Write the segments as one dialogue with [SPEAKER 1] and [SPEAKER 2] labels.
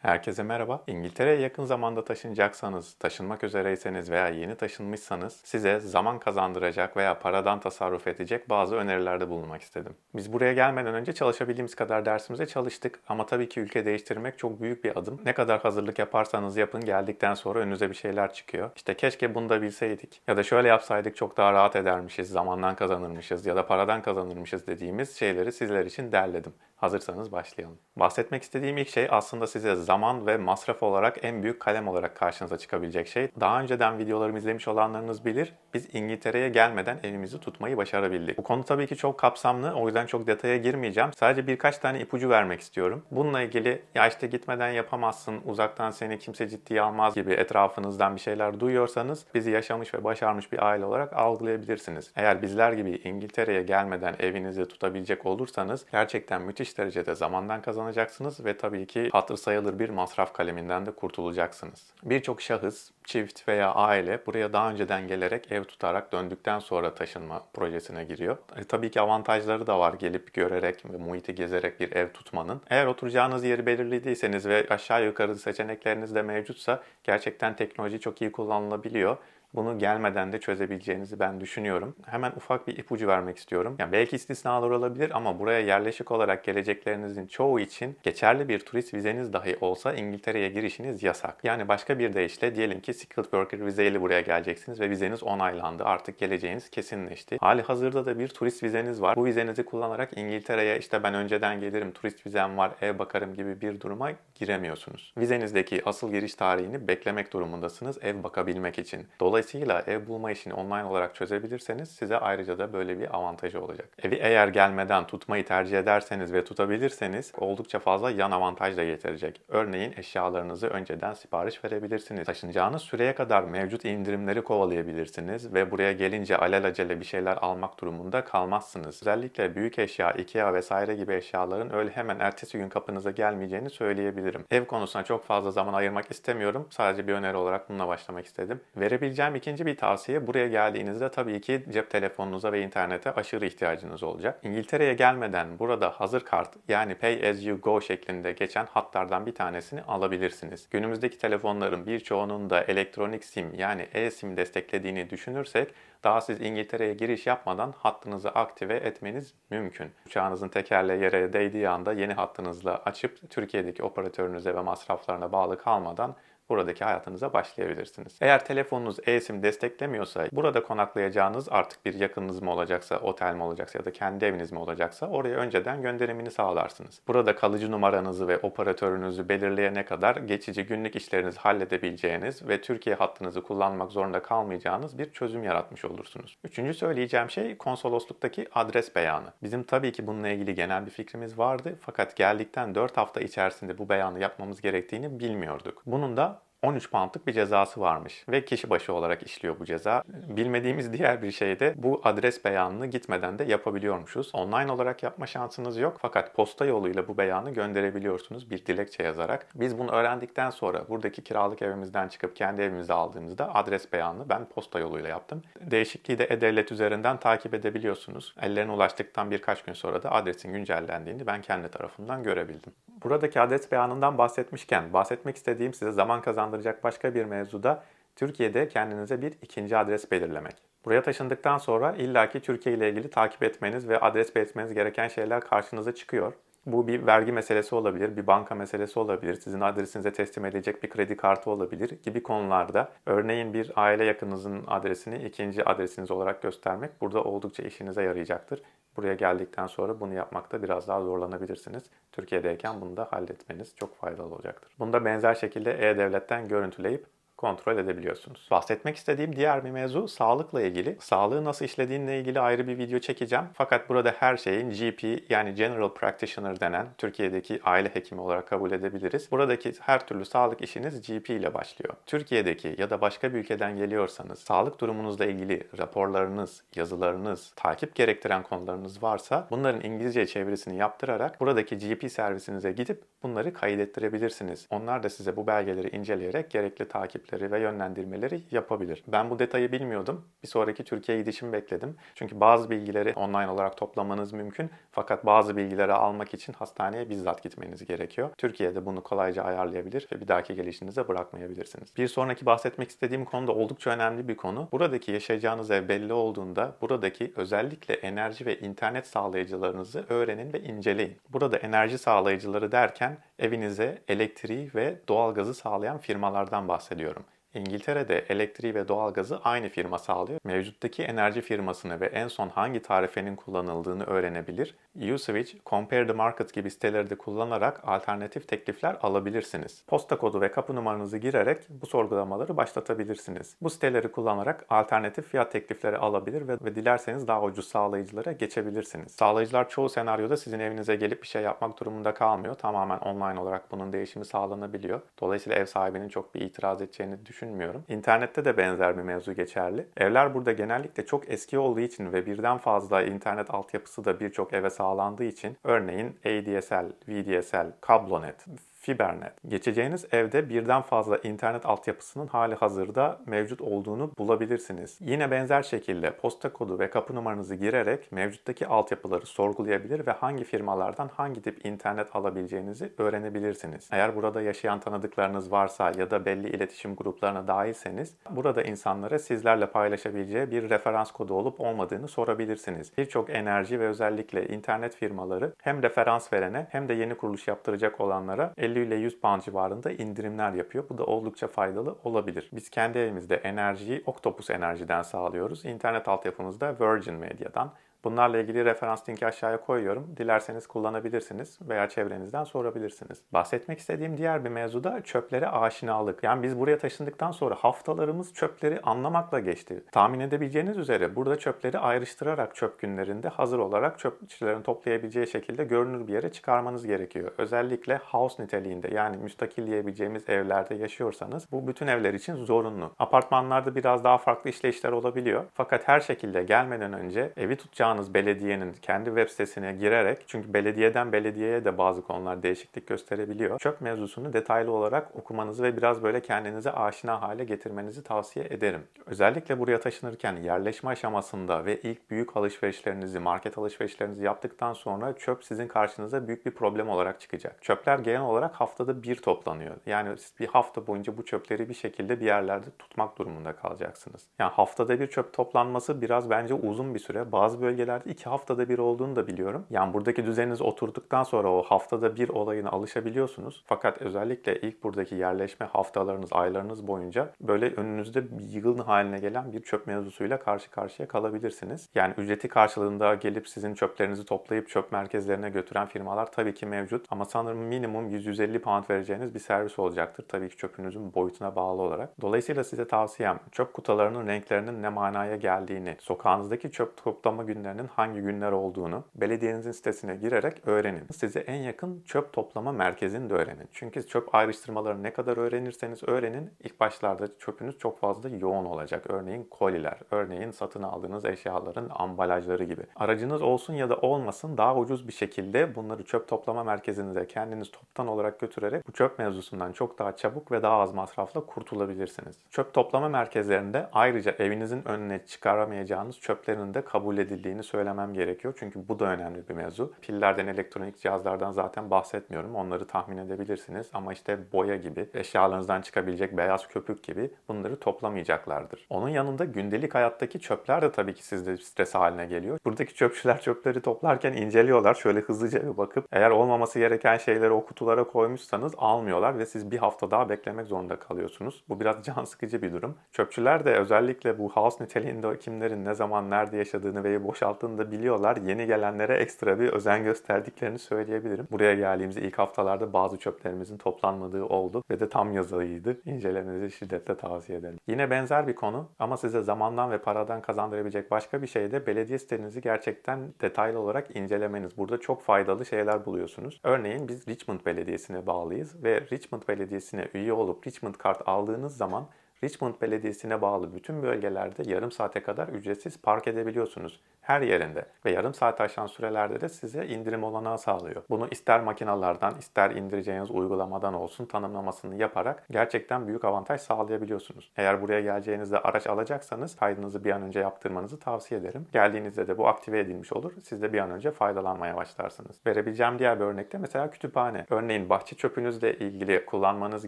[SPEAKER 1] Herkese merhaba. İngiltere'ye yakın zamanda taşınacaksanız, taşınmak üzereyseniz veya yeni taşınmışsanız size zaman kazandıracak veya paradan tasarruf edecek bazı önerilerde bulunmak istedim. Biz buraya gelmeden önce çalışabildiğimiz kadar dersimize çalıştık ama tabii ki ülke değiştirmek çok büyük bir adım. Ne kadar hazırlık yaparsanız yapın geldikten sonra önünüze bir şeyler çıkıyor. İşte keşke bunu da bilseydik ya da şöyle yapsaydık çok daha rahat edermişiz, zamandan kazanırmışız ya da paradan kazanırmışız dediğimiz şeyleri sizler için derledim. Hazırsanız başlayalım. Bahsetmek istediğim ilk şey aslında size zaman ve masraf olarak en büyük kalem olarak karşınıza çıkabilecek şey. Daha önceden videolarımı izlemiş olanlarınız bilir, biz İngiltere'ye gelmeden evimizi tutmayı başarabildik. Bu konu tabii ki çok kapsamlı, o yüzden çok detaya girmeyeceğim. Sadece birkaç tane ipucu vermek istiyorum. Bununla ilgili ya işte gitmeden yapamazsın, uzaktan seni kimse ciddiye almaz gibi etrafınızdan bir şeyler duyuyorsanız bizi yaşamış ve başarmış bir aile olarak algılayabilirsiniz. Eğer bizler gibi İngiltere'ye gelmeden evinizi tutabilecek olursanız gerçekten müthiş derecede zamandan kazanacaksınız ve tabii ki hatır sayılır bir masraf kaleminden de kurtulacaksınız. Birçok şahıs, çift veya aile buraya daha önceden gelerek ev tutarak döndükten sonra taşınma projesine giriyor. Tabii ki avantajları da var gelip görerek ve muhiti gezerek bir ev tutmanın. Eğer oturacağınız yeri belirlediyseniz ve aşağı yukarı seçenekleriniz de mevcutsa gerçekten teknoloji çok iyi kullanılabiliyor. Bunu gelmeden de çözebileceğinizi ben düşünüyorum. Hemen ufak bir ipucu vermek istiyorum. Yani belki istisnalar olabilir ama buraya yerleşik olarak geleceklerinizin çoğu için geçerli bir turist vizeniz dahi olsa İngiltere'ye girişiniz yasak. Yani başka bir deyişle diyelim ki skilled worker vizeyle buraya geleceksiniz ve vizeniz onaylandı. Artık geleceğiniz kesinleşti. Hali hazırda da bir turist vizeniz var. Bu vizenizi kullanarak İngiltere'ye işte ben önceden gelirim, turist vizem var, ev bakarım gibi bir duruma giremiyorsunuz. Vizenizdeki asıl giriş tarihini beklemek durumundasınız ev bakabilmek için. Dolayısıyla ev bulma işini online olarak çözebilirseniz size ayrıca da böyle bir avantajı olacak. Evi eğer gelmeden tutmayı tercih ederseniz ve tutabilirseniz oldukça fazla yan avantaj da getirecek. Örneğin eşyalarınızı önceden sipariş verebilirsiniz. Taşınacağınız süreye kadar mevcut indirimleri kovalayabilirsiniz ve buraya gelince alelacele bir şeyler almak durumunda kalmazsınız. Özellikle büyük eşya, IKEA vesaire gibi eşyaların öyle hemen ertesi gün kapınıza gelmeyeceğini söyleyebilirim. Ev konusuna çok fazla zaman ayırmak istemiyorum. Sadece bir öneri olarak bununla başlamak istedim. Verebileceğim ikinci bir tavsiye buraya geldiğinizde tabii ki cep telefonunuza ve internete aşırı ihtiyacınız olacak. İngiltere'ye gelmeden burada hazır kart yani Pay as you go şeklinde geçen hatlardan bir tanesini alabilirsiniz. Günümüzdeki telefonların birçoğunun da elektronik SIM yani eSIM desteklediğini düşünürsek daha siz İngiltere'ye giriş yapmadan hattınızı aktive etmeniz mümkün. Uçağınızın tekerleği yere değdiği anda yeni hattınızla açıp Türkiye'deki operatörünüze ve masraflarına bağlı kalmadan buradaki hayatınıza başlayabilirsiniz. Eğer telefonunuz eSIM desteklemiyorsa, burada konaklayacağınız artık bir yakınınız mı olacaksa, otel mi olacaksa ya da kendi eviniz mi olacaksa oraya önceden gönderimini sağlarsınız. Burada kalıcı numaranızı ve operatörünüzü belirleyene kadar geçici günlük işlerinizi halledebileceğiniz ve Türkiye hattınızı kullanmak zorunda kalmayacağınız bir çözüm yaratmış olursunuz. Üçüncü söyleyeceğim şey konsolosluktaki adres beyanı. Bizim tabii ki bununla ilgili genel bir fikrimiz vardı fakat geldikten 4 hafta içerisinde bu beyanı yapmamız gerektiğini bilmiyorduk. Bunun da 13 poundlık bir cezası varmış ve kişi başı olarak işliyor bu ceza. Bilmediğimiz diğer bir şey de bu adres beyanını gitmeden de yapabiliyormuşuz. Online olarak yapma şansınız yok fakat posta yoluyla bu beyanı gönderebiliyorsunuz bir dilekçe yazarak. Biz bunu öğrendikten sonra buradaki kiralık evimizden çıkıp kendi evimize aldığımızda adres beyanını ben posta yoluyla yaptım. Değişikliği de E-Devlet üzerinden takip edebiliyorsunuz. Ellerine ulaştıktan birkaç gün sonra da adresin güncellendiğini ben kendi tarafımdan görebildim. Buradaki adres beyanından bahsetmek istediğim size zaman kazandıracak başka bir mevzuda Türkiye'de kendinize bir ikinci adres belirlemek. Buraya taşındıktan sonra illaki Türkiye ile ilgili takip etmeniz ve adres belirtmeniz gereken şeyler karşınıza çıkıyor. Bu bir vergi meselesi olabilir, bir banka meselesi olabilir, sizin adresinize teslim edilecek bir kredi kartı olabilir gibi konularda örneğin bir aile yakınınızın adresini ikinci adresiniz olarak göstermek burada oldukça işinize yarayacaktır. Buraya geldikten sonra bunu yapmakta biraz daha zorlanabilirsiniz. Türkiye'deyken bunu da halletmeniz çok faydalı olacaktır. Bunu da benzer şekilde E-Devlet'ten görüntüleyip kontrol edebiliyorsunuz. Bahsetmek istediğim diğer bir mevzu sağlıkla ilgili. Sağlığı nasıl işlediğinle ilgili ayrı bir video çekeceğim. Fakat burada her şeyin GP yani General Practitioner denen Türkiye'deki aile hekimi olarak kabul edebiliriz. Buradaki her türlü sağlık işiniz GP ile başlıyor. Türkiye'deki ya da başka bir ülkeden geliyorsanız sağlık durumunuzla ilgili raporlarınız, yazılarınız, takip gerektiren konularınız varsa bunların İngilizce çevirisini yaptırarak buradaki GP servisinize gidip bunları kaydettirebilirsiniz. Onlar da size bu belgeleri inceleyerek gerekli takip takipleri ve yönlendirmeleri yapabilir. Ben bu detayı bilmiyordum. Bir sonraki Türkiye gidişimi bekledim. Çünkü bazı bilgileri online olarak toplamanız mümkün. Fakat bazı bilgileri almak için hastaneye bizzat gitmeniz gerekiyor. Türkiye'de bunu kolayca ayarlayabilir ve bir dahaki gelişinize bırakmayabilirsiniz. Bir sonraki bahsetmek istediğim konu da oldukça önemli bir konu. Buradaki yaşayacağınız ev belli olduğunda buradaki özellikle enerji ve internet sağlayıcılarınızı öğrenin ve inceleyin. Burada enerji sağlayıcıları derken evinize elektriği ve doğalgazı sağlayan firmalardan bahsediyorum. İngiltere'de elektriği ve doğalgazı aynı firma sağlıyor. Mevcuttaki enerji firmasını ve en son hangi tarifenin kullanıldığını öğrenebilir. Uswitch, Compare the Market gibi siteleri de kullanarak alternatif teklifler alabilirsiniz. Posta kodu ve kapı numaranızı girerek bu sorgulamaları başlatabilirsiniz. Bu siteleri kullanarak alternatif fiyat teklifleri alabilir ve dilerseniz daha ucuz sağlayıcılara geçebilirsiniz. Sağlayıcılar çoğu senaryoda sizin evinize gelip bir şey yapmak durumunda kalmıyor. Tamamen online olarak bunun değişimi sağlanabiliyor. Dolayısıyla ev sahibinin çok bir itiraz edeceğini düşünmüyorum. İnternette de benzer bir mevzu geçerli. Evler burada genellikle çok eski olduğu için ve birden fazla internet altyapısı da birçok eve sağlandığı için örneğin ADSL, VDSL, kablonet, Fibernet. Geçeceğiniz evde birden fazla internet altyapısının hali hazırda mevcut olduğunu bulabilirsiniz. Yine benzer şekilde posta kodu ve kapı numaranızı girerek mevcuttaki altyapıları sorgulayabilir ve hangi firmalardan hangi tip internet alabileceğinizi öğrenebilirsiniz. Eğer burada yaşayan tanıdıklarınız varsa ya da belli iletişim gruplarına dahilseniz burada insanlara sizlerle paylaşabileceği bir referans kodu olup olmadığını sorabilirsiniz. Birçok enerji ve özellikle internet firmaları hem referans verene hem de yeni kuruluş yaptıracak olanlara 50 ile 100 pound civarında indirimler yapıyor. Bu da oldukça faydalı olabilir. Biz kendi evimizde enerjiyi Octopus Enerji'den sağlıyoruz. İnternet altyapımızda Virgin Media'dan. Bunlarla ilgili referans linki aşağıya koyuyorum. Dilerseniz kullanabilirsiniz veya çevrenizden sorabilirsiniz. Bahsetmek istediğim diğer bir mevzu da çöplere aşinalık. Yani biz buraya taşındıktan sonra haftalarımız çöpleri anlamakla geçti. Tahmin edebileceğiniz üzere burada çöpleri ayrıştırarak çöp günlerinde hazır olarak çöpçülerin toplayabileceği şekilde görünür bir yere çıkarmanız gerekiyor. Özellikle house niteliğinde yani müstakil diyebileceğimiz evlerde yaşıyorsanız bu bütün evler için zorunlu. Apartmanlarda biraz daha farklı işleyişler olabiliyor. Fakat her şekilde gelmeden önce evi tutacağınız belediyenin kendi web sitesine girerek, çünkü belediyeden belediyeye de bazı konular değişiklik gösterebiliyor, çöp mevzusunu detaylı olarak okumanızı ve biraz böyle kendinize aşina hale getirmenizi tavsiye ederim. Özellikle buraya taşınırken yerleşme aşamasında ve ilk büyük alışverişlerinizi, market alışverişlerinizi yaptıktan sonra çöp sizin karşınıza büyük bir problem olarak çıkacak. Çöpler genel olarak haftada bir toplanıyor. Yani siz bir hafta boyunca bu çöpleri bir şekilde bir yerlerde tutmak durumunda kalacaksınız. Yani haftada bir çöp toplanması biraz bence uzun bir süre. Bazı bölgelerde 2 haftada bir olduğunu da biliyorum. Yani buradaki düzeniniz oturduktan sonra o haftada bir olayına alışabiliyorsunuz. Fakat özellikle ilk buradaki yerleşme haftalarınız, aylarınız boyunca böyle önünüzde bir yığın haline gelen bir çöp mevzusuyla karşı karşıya kalabilirsiniz. Yani ücreti karşılığında gelip sizin çöplerinizi toplayıp çöp merkezlerine götüren firmalar tabii ki mevcut. Ama sanırım minimum 100-150 pound vereceğiniz bir servis olacaktır. Tabii ki çöpünüzün boyutuna bağlı olarak. Dolayısıyla size tavsiyem çöp kutularının renklerinin ne manaya geldiğini, sokağınızdaki çöp toplama günlerinin hangi günler olduğunu belediyenizin sitesine girerek öğrenin. Size en yakın çöp toplama merkezini de öğrenin. Çünkü çöp ayrıştırmalarını ne kadar öğrenirseniz öğrenin, ilk başlarda çöpünüz çok fazla yoğun olacak. Örneğin koliler, örneğin satın aldığınız eşyaların ambalajları gibi. Aracınız olsun ya da olmasın daha ucuz bir şekilde bunları çöp toplama merkezinize kendiniz toptan olarak götürerek bu çöp mevzusundan çok daha çabuk ve daha az masrafla kurtulabilirsiniz. Çöp toplama merkezlerinde ayrıca evinizin önüne çıkaramayacağınız çöplerin de kabul edildiğini söylemem gerekiyor. Çünkü bu da önemli bir mevzu. Pillerden, elektronik cihazlardan zaten bahsetmiyorum. Onları tahmin edebilirsiniz. Ama işte boya gibi, eşyalarınızdan çıkabilecek beyaz köpük gibi bunları toplamayacaklardır. Onun yanında gündelik hayattaki çöpler de tabii ki sizde stres haline geliyor. Buradaki çöpçüler çöpleri toplarken inceliyorlar. Şöyle hızlıca bir bakıp eğer olmaması gereken şeyleri o kutulara koymuşsanız almıyorlar ve siz bir hafta daha beklemek zorunda kalıyorsunuz. Bu biraz can sıkıcı bir durum. Çöpçüler de özellikle bu house niteliğinde kimlerin ne zaman nerede yaşadığını ve boşalttığını da biliyorlar. Yeni gelenlere ekstra bir özen gösterdiklerini söyleyebilirim. Buraya geldiğimizde ilk haftalarda bazı çöplerimizin toplanmadığı oldu ve de tam yaz ayıydı. İncelemenizi şiddetle tavsiye ederim. Yine benzer bir konu ama size zamandan ve paradan kazandırabilecek başka bir şey de belediye sitenizi gerçekten detaylı olarak incelemeniz. Burada çok faydalı şeyler buluyorsunuz. Örneğin biz Richmond Belediyesi'ne bağlıyız ve Richmond Belediyesi'ne üye olup Richmond kart aldığınız zaman Richmond Belediyesi'ne bağlı bütün bölgelerde yarım saate kadar ücretsiz park edebiliyorsunuz. her yerinde ve yarım saat aşan sürelerde de size indirim olanağı sağlıyor. Bunu ister makinalardan, ister indireceğiniz uygulamadan olsun tanımlamasını yaparak gerçekten büyük avantaj sağlayabiliyorsunuz. Eğer buraya geleceğinizde araç alacaksanız kaydınızı bir an önce yaptırmanızı tavsiye ederim. Geldiğinizde de bu aktive edilmiş olur. Siz de bir an önce faydalanmaya başlarsınız. Verebileceğim diğer bir örnek de mesela kütüphane. Örneğin bahçe çöpünüzle ilgili kullanmanız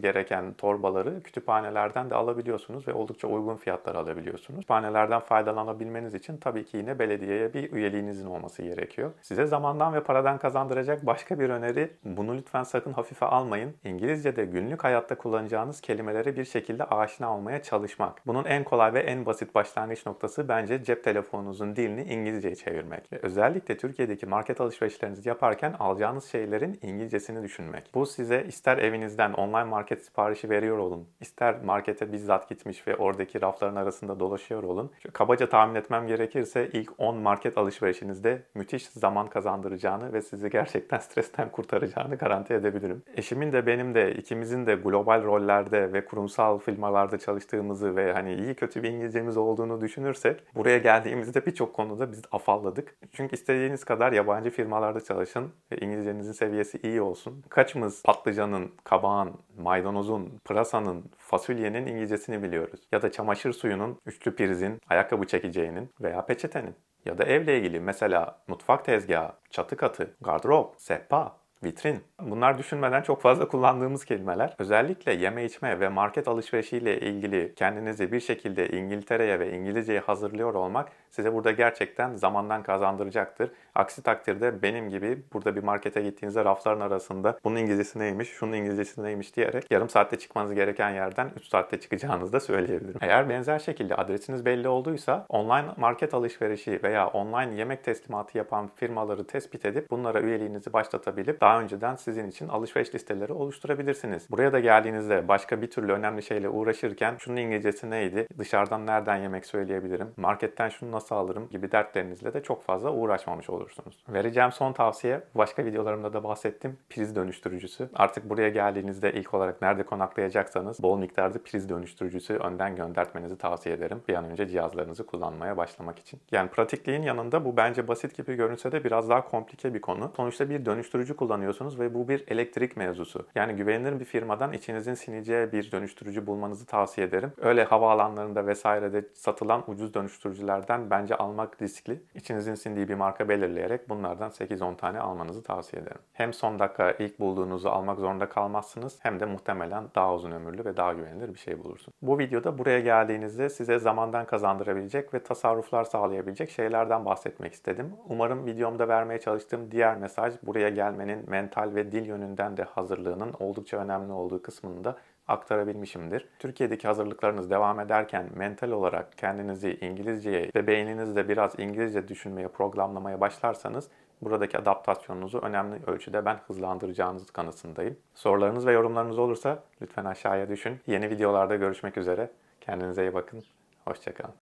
[SPEAKER 1] gereken torbaları kütüphanelerden de alabiliyorsunuz ve oldukça uygun fiyatlara alabiliyorsunuz. Kütüphanelerden faydalanabilmeniz için tabii ki yine belediyeye bir üyeliğinizin olması gerekiyor. Size zamandan ve paradan kazandıracak başka bir öneri, bunu lütfen sakın hafife almayın. İngilizce'de günlük hayatta kullanacağınız kelimelere bir şekilde aşina olmaya çalışmak. Bunun en kolay ve en basit başlangıç noktası bence cep telefonunuzun dilini İngilizceye çevirmek. Ve özellikle Türkiye'deki market alışverişlerinizi yaparken alacağınız şeylerin İngilizcesini düşünmek. Bu size ister evinizden online market siparişi veriyor olun, ister markete bizzat gitmiş ve oradaki rafların arasında dolaşıyor olun. Kabaca tahmin etmem gerekirse ilk 10 market alışverişinizde müthiş zaman kazandıracağını ve sizi gerçekten stresten kurtaracağını garanti edebilirim. Eşimin de benim de ikimizin de global rollerde ve kurumsal firmalarda çalıştığımızı ve hani iyi kötü bir İngilizcemiz olduğunu düşünürsek buraya geldiğimizde birçok konuda biz afalladık. Çünkü istediğiniz kadar yabancı firmalarda çalışın ve İngilizcenizin seviyesi iyi olsun. Kaçımız patlıcanın, kabağın, maydanozun, pırasanın, fasulyenin İngilizcesini biliyoruz. Ya da çamaşır suyunun, üçlü prizin, ayakkabı çekeceğinin veya peçetenin. Ya da evle ilgili mesela mutfak tezgahı, çatı katı, gardırop, sehpa, vitrin. Bunlar düşünmeden çok fazla kullandığımız kelimeler. Özellikle yeme içme ve market alışverişiyle ilgili kendinizi bir şekilde İngiltere'ye ve İngilizce'ye hazırlıyor olmak size burada gerçekten zamandan kazandıracaktır. Aksi takdirde benim gibi burada bir markete gittiğinizde rafların arasında bunun İngilizcesi neymiş, şunun İngilizcesi neymiş diyerek yarım saatte çıkmanız gereken yerden 3 saatte çıkacağınızı da söyleyebilirim. Eğer benzer şekilde adresiniz belli olduysa online market alışverişi veya online yemek teslimatı yapan firmaları tespit edip bunlara üyeliğinizi başlatabilip daha önceden sizin için alışveriş listeleri oluşturabilirsiniz. Buraya da geldiğinizde başka bir türlü önemli şeyle uğraşırken şunun İngilizcesi neydi, dışarıdan nereden yemek söyleyebilirim, marketten şunu nasıl alırım gibi dertlerinizle de çok fazla uğraşmamış olursunuz. Vereceğim son tavsiye, başka videolarımda da bahsettim, priz dönüştürücüsü. Artık buraya geldiğinizde ilk olarak nerede konaklayacaksanız bol miktarda priz dönüştürücüsü önden göndertmenizi tavsiye ederim. Bir an önce cihazlarınızı kullanmaya başlamak için. Yani pratikliğin yanında bu bence basit gibi görünse de biraz daha komplike bir konu. Sonuçta bir dönüştürücü kullanıyorsunuz ve bu bir elektrik mevzusu. Yani güvenilir bir firmadan içinizin sineceği bir dönüştürücü bulmanızı tavsiye ederim. Öyle havaalanlarında vesairede satılan ucuz dönüştürücülerden bence almak riskli. İçinizin sindiği bir marka belirleyerek bunlardan 8-10 tane almanızı tavsiye ederim. Hem son dakika ilk bulduğunuzu almak zorunda kalmazsınız hem de muhtemelen daha uzun ömürlü ve daha güvenilir bir şey bulursunuz. Bu videoda buraya geldiğinizde size zamandan kazandırabilecek ve tasarruflar sağlayabilecek şeylerden bahsetmek istedim. Umarım videomda vermeye çalıştığım diğer mesaj buraya gelmenin mental ve dil yönünden de hazırlığının oldukça önemli olduğu kısmını da aktarabilmişimdir. Türkiye'deki hazırlıklarınız devam ederken mental olarak kendinizi İngilizceye ve beyninizde biraz İngilizce düşünmeye, programlamaya başlarsanız buradaki adaptasyonunuzu önemli ölçüde ben hızlandıracağınız kanısındayım. Sorularınız ve yorumlarınız olursa lütfen aşağıya düşün. Yeni videolarda görüşmek üzere. Kendinize iyi bakın. Hoşça kalın.